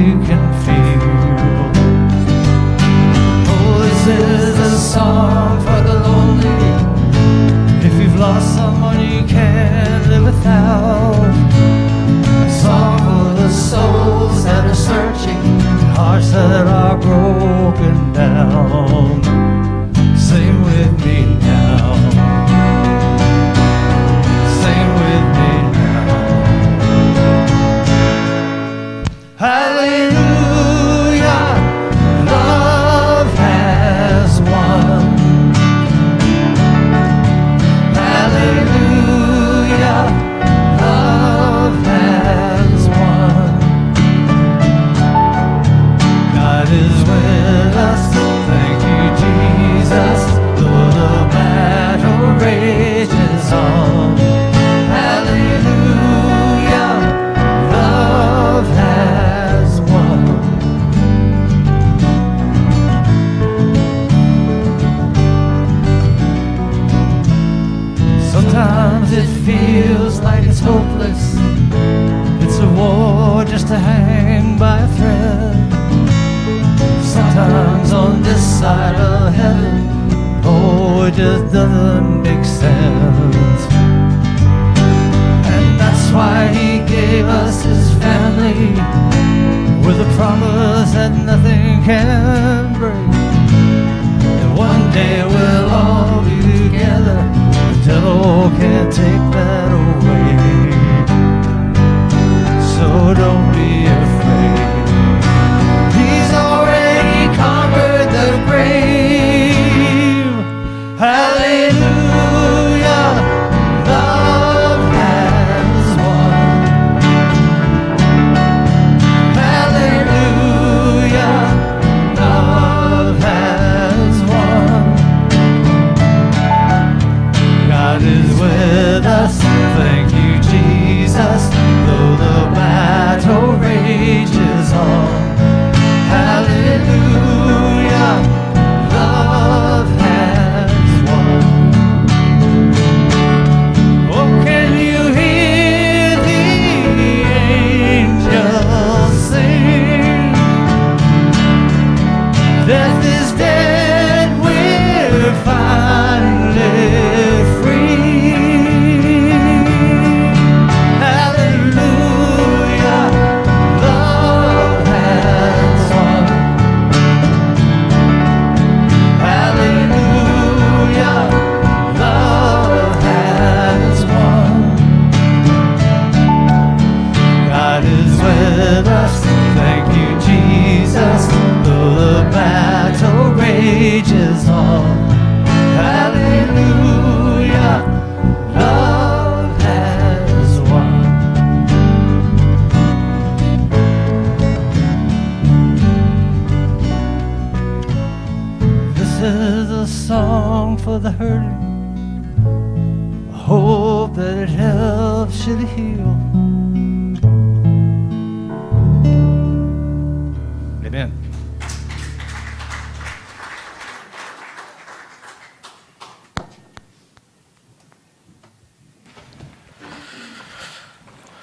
you can feel. Oh, this is a song for the lonely. If you've lost someone you can't live without. A song for the souls that are searching, hearts that are broken down. Sing with me now. Sing with me now. Hallelujah, love has won. Hallelujah, love has won. God is with us, thank you, Jesus, though the battle rages on. Hallelujah, love has won. Sometimes it feels like it's hopeless. It's a war just to hang by a thread. Sometimes on this side of heaven, oh, it just doesn't make sense. And that's why he gave us his family, with a promise that nothing can break. And one day we'll all be together. The devil can't take that away. So don't be afraid. He's already conquered the grave. Hallelujah, love has won. Hallelujah, love has won. God is with us, thank you, Jesus, though the battle rages on. Hallelujah, love has won. Oh, can you hear the angels sing? Death is dead, we're finally free. Hallelujah, love has won. Hallelujah, love has won. God is with us, thank you, Jesus, though the battle rages on. Hallelujah, love has won. This is a song for the hurting. I hope that it helps you to heal.